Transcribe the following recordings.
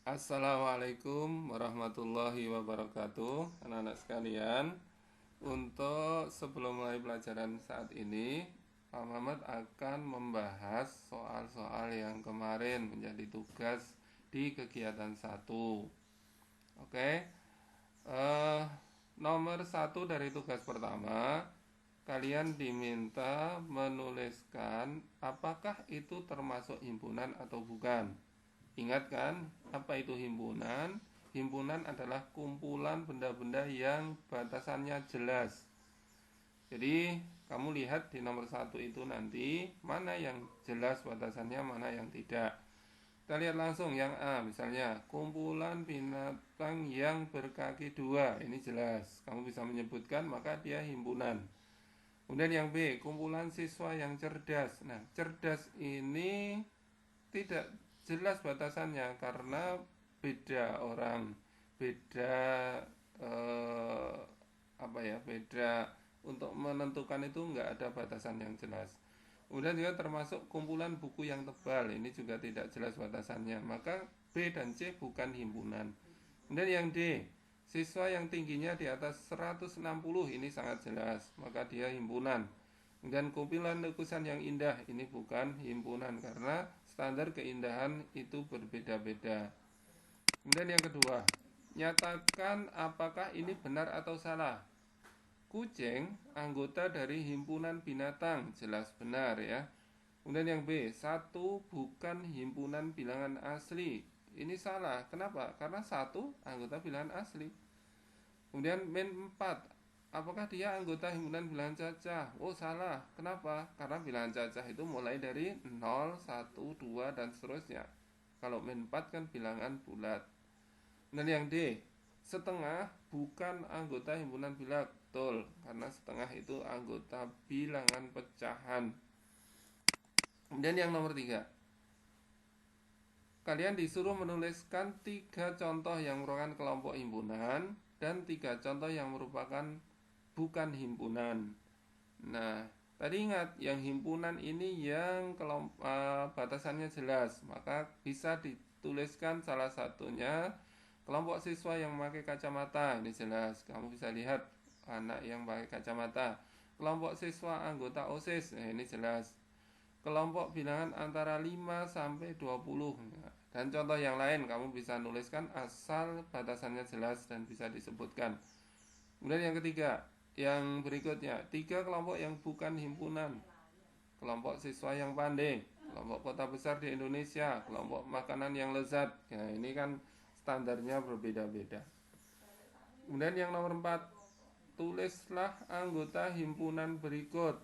Assalamualaikum warahmatullahi wabarakatuh, anak-anak sekalian. Untuk sebelum mulai pelajaran saat ini, Pak Muhammad akan membahas soal-soal yang kemarin menjadi tugas di kegiatan satu. Oke, eh, nomor satu dari tugas pertama, kalian diminta menuliskan apakah itu termasuk himpunan atau bukan. Ingat kan, apa itu himpunan? Himpunan adalah kumpulan benda-benda yang batasannya jelas. Jadi, kamu lihat di nomor satu itu nanti, mana yang jelas batasannya, mana yang tidak. Kita lihat langsung yang A, misalnya, kumpulan binatang yang berkaki dua. Ini jelas, kamu bisa menyebutkan, maka dia himpunan. Kemudian yang B, kumpulan siswa yang cerdas. Nah, cerdas ini tidak jelas batasannya karena beda orang, beda eh, apa ya, beda untuk menentukan itu nggak ada batasan yang jelas. Kemudian juga termasuk kumpulan buku yang tebal, ini juga tidak jelas batasannya, maka B dan C bukan himpunan. Kemudian yang D, siswa yang tingginya di atas 160, ini sangat jelas, maka dia himpunan. Kemudian kumpulan lukisan yang indah, ini bukan himpunan karena standar keindahan itu berbeda-beda. Kemudian yang kedua, nyatakan apakah ini benar atau salah. Kucing anggota dari himpunan binatang, jelas benar ya. Kemudian yang B, satu bukan himpunan bilangan asli. Ini salah. Kenapa? Karena satu anggota bilangan asli. Kemudian min 4, apakah dia anggota himpunan bilangan cacah? Oh salah. Kenapa? Karena bilangan cacah itu mulai dari 0, 1, 2 dan seterusnya. Kalau min 4 kan bilangan bulat. Dan yang D, setengah bukan anggota himpunan bilangan. Betul, karena setengah itu anggota bilangan pecahan. Kemudian yang nomor 3, kalian disuruh menuliskan 3 contoh yang merupakan kelompok himpunan dan 3 contoh yang merupakan bukan himpunan. Nah, tadi ingat yang himpunan ini yang batasannya jelas, maka bisa dituliskan salah satunya kelompok siswa yang memakai kacamata. Ini jelas, kamu bisa lihat anak yang pakai kacamata. Kelompok siswa anggota OSIS, ini jelas. Kelompok bilangan antara 5 sampai 20. Dan contoh yang lain kamu bisa nuliskan asal batasannya jelas dan bisa disebutkan. Kemudian yang ketiga, yang berikutnya, 3 kelompok yang bukan himpunan. Kelompok siswa yang pandai, kelompok kota besar di Indonesia, kelompok makanan yang lezat. Ya, ini kan standarnya berbeda-beda. Kemudian yang nomor 4, tulislah anggota himpunan berikut.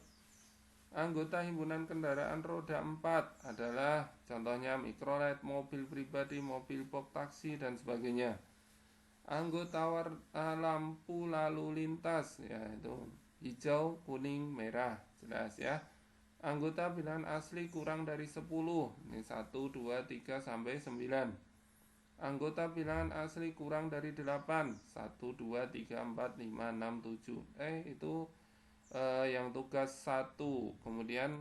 Anggota himpunan kendaraan roda 4 adalah contohnya mikrolet, mobil pribadi, mobil box taksi dan sebagainya. Anggota lampu lalu lintas yaitu hijau, kuning, merah, jelas ya. Anggota bilangan asli kurang dari 10. Ini 1 2 3 sampai 9. Anggota bilangan asli kurang dari 8. 1 2 3 4 5 6 7. Itu yang tugas 1. Kemudian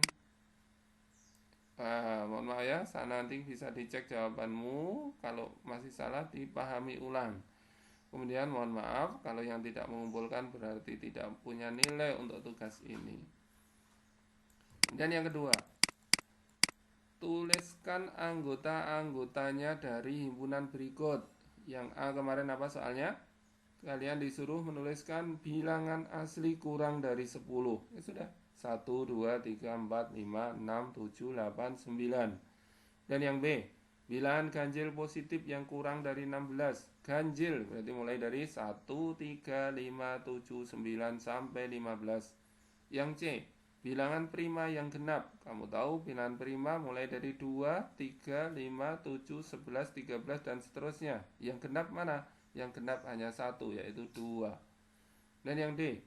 mohon maaf ya, nanti bisa dicek jawabanmu. Kalau masih salah dipahami ulang. Kemudian mohon maaf kalau yang tidak mengumpulkan berarti tidak punya nilai untuk tugas ini. Dan yang kedua, tuliskan anggota-anggotanya dari himpunan berikut. Yang A kemarin apa soalnya? Kalian disuruh menuliskan bilangan asli kurang dari 10. Ya sudah, 1, 2, 3, 4, 5, 6, 7, 8, 9. Dan yang B, bilangan ganjil positif yang kurang dari 16. Ganjil berarti mulai dari 1, 3, 5, 7, 9 sampai 15. Yang C, bilangan prima yang genap. Kamu tahu bilangan prima mulai dari 2, 3, 5, 7, 11, 13 dan seterusnya. Yang genap mana? Yang genap hanya satu, yaitu 2. Dan yang D,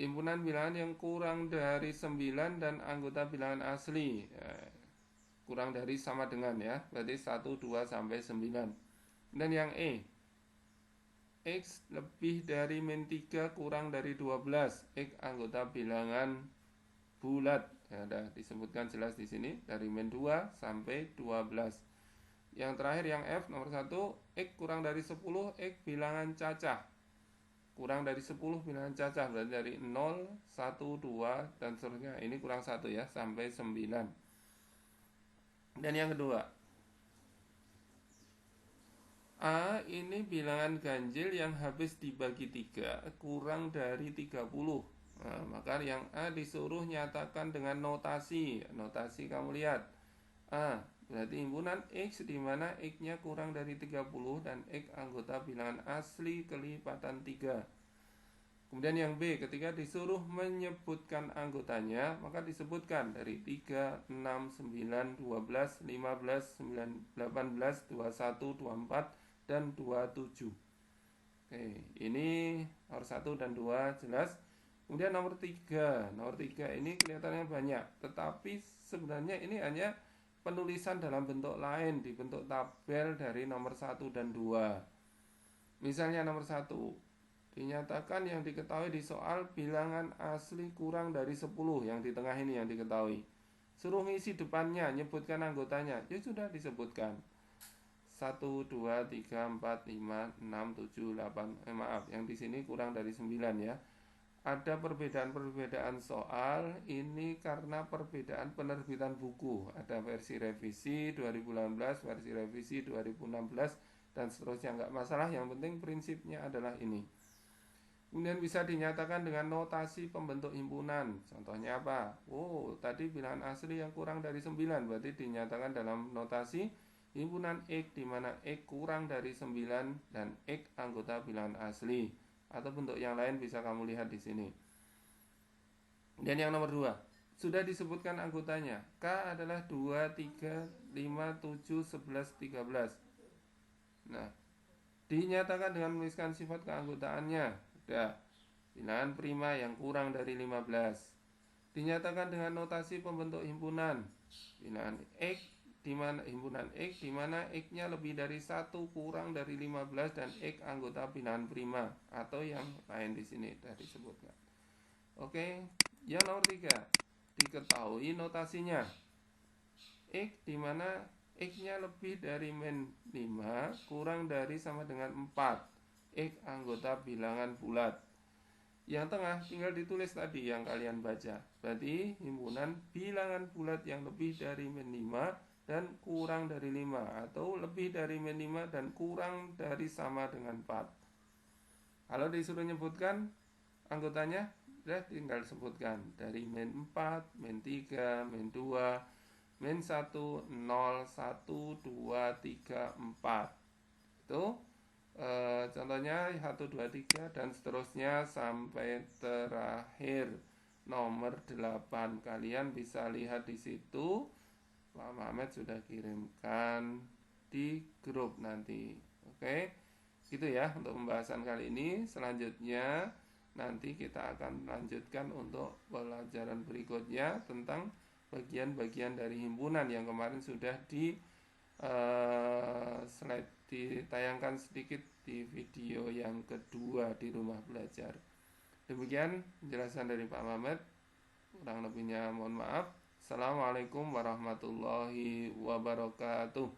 himpunan bilangan yang kurang dari 9 dan anggota bilangan asli. Kurang dari sama dengan ya, berarti 1, 2 sampai 9. Dan yang E, X lebih dari min 3 kurang dari 12. X anggota bilangan bulat. Ya, ada disebutkan jelas di sini dari min 2 sampai 12. Yang terakhir yang F nomor 1, X kurang dari 10, X bilangan cacah. Kurang dari 10 bilangan cacah, berarti dari 0, 1, 2 dan seterusnya. Ini kurang 1 ya, sampai 9. Dan yang kedua, A ini bilangan ganjil yang habis dibagi 3 kurang dari 30. Nah, maka yang A disuruh nyatakan dengan notasi. Notasi kamu lihat. A berarti himpunan X di mana X-nya kurang dari 30 dan X anggota bilangan asli kelipatan 3. Kemudian yang B, ketika disuruh menyebutkan anggotanya, maka disebutkan dari 3, 6, 9, 12, 15, 9, 18, 21, 24, dan 27. Oke, ini nomor 1 dan 2 jelas. Kemudian nomor 3. Nomor 3 ini kelihatannya banyak, tetapi sebenarnya ini hanya penulisan dalam bentuk lain, di bentuk tabel dari nomor 1 dan 2. Misalnya nomor 1, dinyatakan yang diketahui di soal bilangan asli kurang dari 10, yang di tengah ini yang diketahui. Suruh ngisi depannya, nyebutkan anggotanya. Ya sudah disebutkan. 1, 2, 3, 4, 5, 6, 7, 8. Maaf, yang di sini kurang dari 9 ya. Ada perbedaan-perbedaan soal ini karena perbedaan penerbitan buku. Ada versi revisi 2018, versi revisi 2016, dan seterusnya. Nggak masalah, yang penting prinsipnya adalah ini. Kemudian bisa dinyatakan dengan notasi pembentuk himpunan. Contohnya apa? Oh, tadi bilangan asli yang kurang dari 9, berarti dinyatakan dalam notasi himpunan X di mana X kurang dari 9 dan X anggota bilangan asli. Atau bentuk yang lain bisa kamu lihat di sini. Dan yang nomor 2, sudah disebutkan anggotanya. K adalah 2, 3, 5, 7, 11, 13. Nah, dinyatakan dengan menuliskan sifat keanggotaannya. Sudah, bilangan prima yang kurang dari 15. Dinyatakan dengan notasi pembentuk himpunan. Bilangan X di mana himpunan X di mana X-nya lebih dari 1 kurang dari 15 dan X anggota bilangan prima atau yang lain di sini sudah disebutkan. Oke, yang nomor 3, diketahui notasinya. X di mana X-nya lebih dari min 5 kurang dari sama dengan 4. X anggota bilangan bulat. Yang tengah tinggal ditulis tadi yang kalian baca. Berarti himpunan bilangan bulat yang lebih dari min 5 dan kurang dari 5, atau lebih dari min 5 dan kurang dari sama dengan 4. Kalau disuruh nyebutkan anggotanya, tinggal sebutkan dari min 4, min 3, min 2, min 1, 0, 1, 2, 3, 4. Itu contohnya 1, 2, 3 dan seterusnya sampai terakhir nomor 8. Kalian bisa lihat di situ. Pak Muhammad sudah kirimkan di grup nanti. Oke, gitu ya untuk pembahasan kali ini. Selanjutnya nanti kita akan lanjutkan untuk pelajaran berikutnya tentang bagian-bagian dari himpunan yang kemarin sudah di slide ditayangkan sedikit di video yang kedua di rumah belajar. Demikian penjelasan dari Pak Mamet. Kurang lebihnya mohon maaf. Assalamualaikum warahmatullahi wabarakatuh.